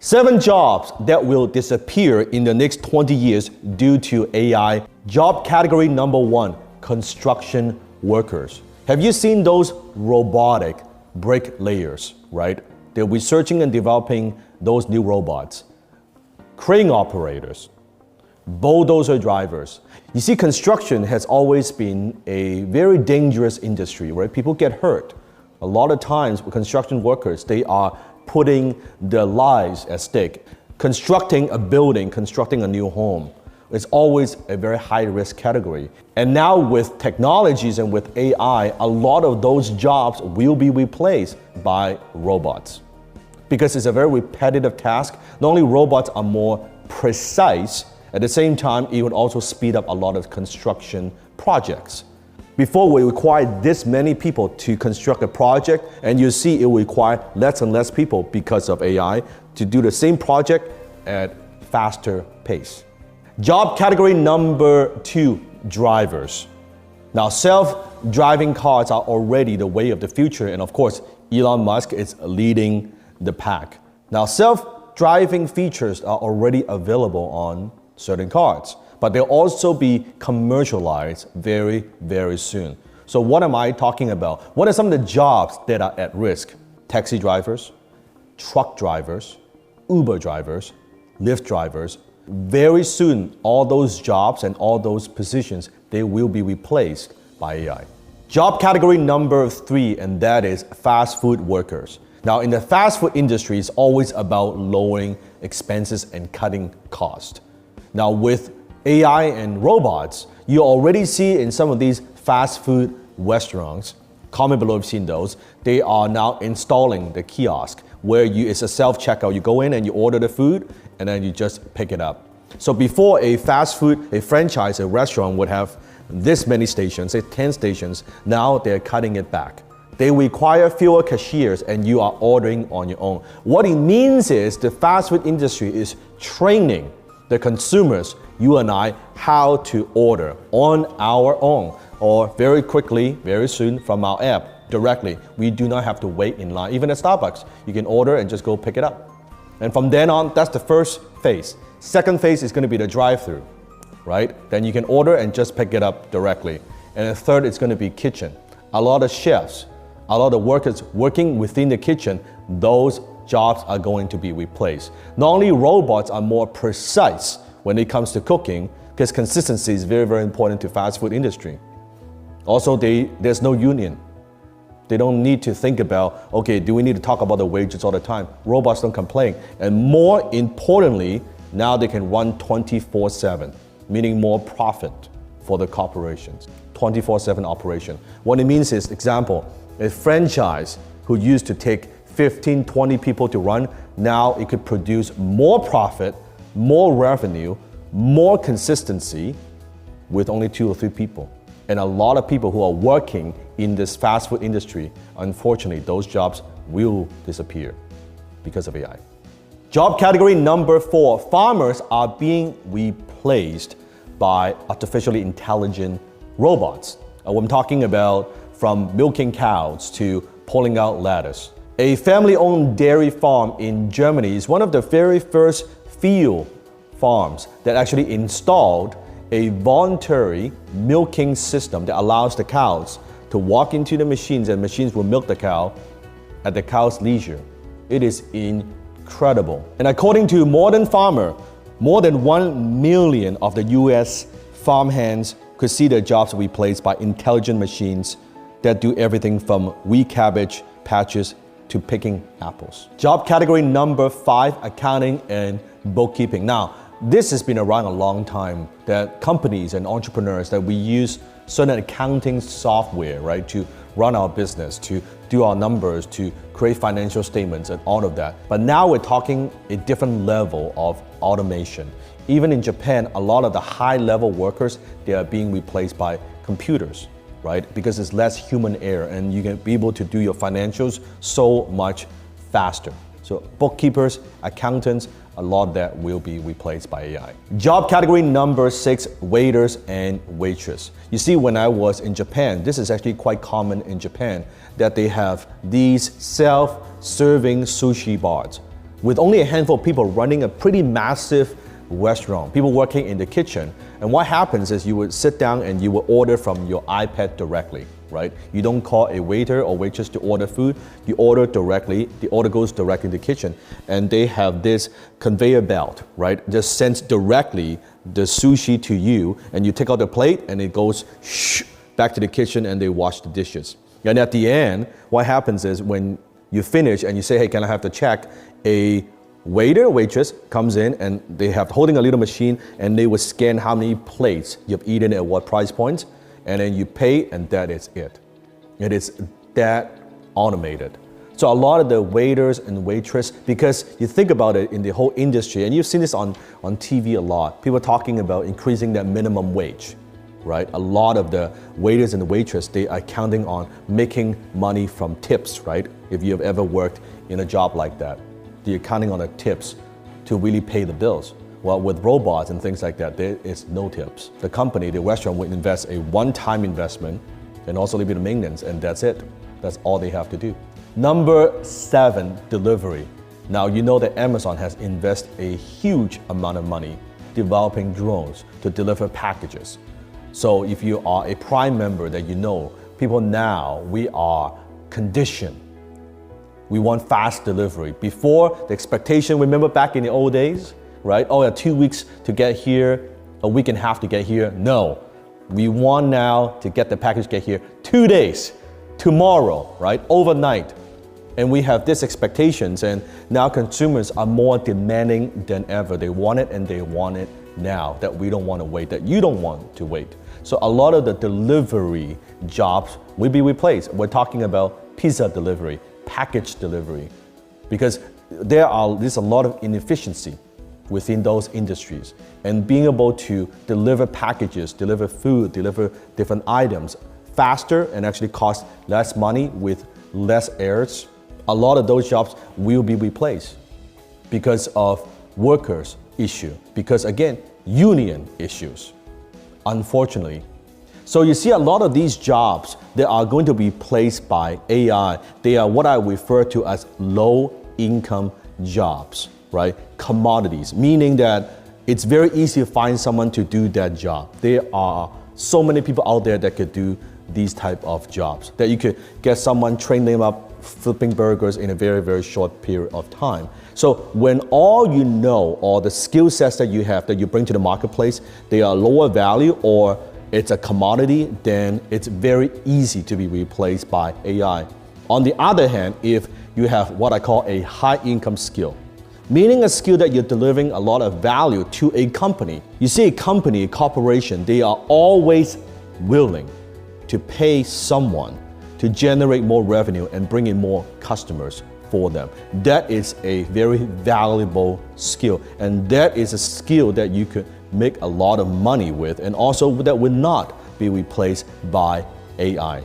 7 jobs that will disappear in the next 20 years due to AI. Job category number 1, construction workers. Have you seen those robotic bricklayers, right? They're researching and developing those new robots. Crane operators, bulldozer drivers. You see, construction has always been a very dangerous industry, right? People get hurt. A lot of times with construction workers, they are putting their lives at stake. Constructing a building, constructing a new home is always a very high risk category. And now with technologies and with AI, a lot of those jobs will be replaced by robots. Because it's a very repetitive task. Not only robots are more precise, at the same time, it would also speed up a lot of construction projects. Before, we required this many people to construct a project, and you see it will require less and less people because of AI to do the same project at faster pace. Job category number 2, drivers. Now, self-driving cars are already the way of the future, and of course, Elon Musk is leading the pack. Now, self-driving features are already available on certain cars, but they'll also be commercialized very, very soon. So what am I talking about? What are some of the jobs that are at risk? Taxi drivers, truck drivers, Uber drivers, Lyft drivers. Very soon, all those jobs and all those positions, they will be replaced by AI. Job category number 3, and that is fast food workers. Now, in the fast food industry, it's always about lowering expenses and cutting costs. Now, with AI and robots, you already see in some of these fast food restaurants, comment below if you've seen those, they are now installing the kiosk where it's a self-checkout. You go in and you order the food and then you just pick it up. So before a fast food, a franchise, a restaurant would have this many stations, say 10 stations, now they're cutting it back. They require fewer cashiers and you are ordering on your own. What it means is the fast food industry is training the consumers, you and I, how to order on our own or very quickly, very soon from our app directly. We do not have to wait in line. Even at Starbucks, you can order and just go pick it up. And from then on, that's the first phase. Second phase is going to be the drive-through, right? Then you can order and just pick it up directly. And the third is going to be kitchen. A lot of chefs, a lot of workers working within the kitchen, those jobs are going to be replaced. Not only robots are more precise when it comes to cooking, because consistency is very, very important to fast food industry. Also, there's no union. They don't need to think about, okay, do we need to talk about the wages all the time? Robots don't complain. And more importantly, now they can run 24/7, meaning more profit for the corporations. 24/7 operation. What it means is, example, a franchise who used to take 15, 20 people to run, now it could produce more profit, more revenue, more consistency with only 2 or 3 people. And a lot of people who are working in this fast food industry, unfortunately, those jobs will disappear because of AI. Job category number 4, farmers are being replaced by artificially intelligent robots. I'm talking about from milking cows to pulling out lettuce. A family-owned dairy farm in Germany is one of the very first field farms that actually installed a voluntary milking system that allows the cows to walk into the machines and machines will milk the cow at the cow's leisure. It is incredible. And according to Modern Farmer, more than 1 million of the US farmhands could see their jobs replaced by intelligent machines that do everything from weed cabbage patches to picking apples. Job category number 5, accounting and bookkeeping. Now, this has been around a long time, that companies and entrepreneurs that we use certain accounting software, right, to run our business, to do our numbers, to create financial statements and all of that. But now we're talking a different level of automation. Even in Japan, a lot of the high-level workers, they are being replaced by computers, right? Because it's less human error and you can be able to do your financials so much faster. So bookkeepers, accountants, a lot of that will be replaced by AI. Job category number 6, waiters and waitress. You see, when I was in Japan, this is actually quite common in Japan, that they have these self-serving sushi bars. with only a handful of people running a pretty massive restaurant, people working in the kitchen. And what happens is you would sit down and you would order from your iPad directly, right? You don't call a waiter or waitress to order food, you order directly, the order goes directly to the kitchen. And they have this conveyor belt, right? Just sends directly the sushi to you, and you take out the plate and it goes back to the kitchen and they wash the dishes. And at the end, what happens is when you finish and you say, hey, can I have the check? A waiter or waitress comes in and they have holding a little machine and they will scan how many plates you've eaten at what price points, and then you pay, and that is it. It is that automated. So a lot of the waiters and waitress, because you think about it in the whole industry, and you've seen this on TV a lot, people talking about increasing that minimum wage, right? A lot of the waiters and the waitress, they are counting on making money from tips, right? If you have ever worked in a job like that, you're counting on the tips to really pay the bills. Well, with robots and things like that, there is no tips. The company, the restaurant, will invest a one-time investment and also a little bit of maintenance, and that's it. That's all they have to do. Number 7, delivery. Now, you know that Amazon has invested a huge amount of money developing drones to deliver packages. So if you are a Prime member, that you know, people now, we are conditioned. We want fast delivery. Before, the expectation, remember back in the old days, right? Oh yeah, 2 weeks to get here, a week and a half to get here. No, we want now to get the package, get here 2 days, tomorrow, right? Overnight. And we have these expectations, and now consumers are more demanding than ever. They want it, and they want it now, that we don't want to wait, that you don't want to wait. So a lot of the delivery jobs will be replaced. We're talking about pizza delivery, package delivery, because there's a lot of inefficiency within those industries. And being able to deliver packages, deliver food, deliver different items faster and actually cost less money with less errors, a lot of those jobs will be replaced because of workers' issue, because again, union issues, unfortunately. So you see a lot of these jobs that are going to be replaced by AI. They are what I refer to as low-income jobs, right? Commodities, meaning that it's very easy to find someone to do that job. There are so many people out there that could do these type of jobs, that you could get someone, train them up flipping burgers in a very, very short period of time. So when all you know, or the skill sets that you have that you bring to the marketplace, they are lower value or it's a commodity, then it's very easy to be replaced by AI. On the other hand, if you have what I call a high income skill, meaning a skill that you're delivering a lot of value to a company. You see a company, a corporation, they are always willing to pay someone to generate more revenue and bring in more customers for them. That is a very valuable skill, and that is a skill that you could make a lot of money with, and also that will not be replaced by AI.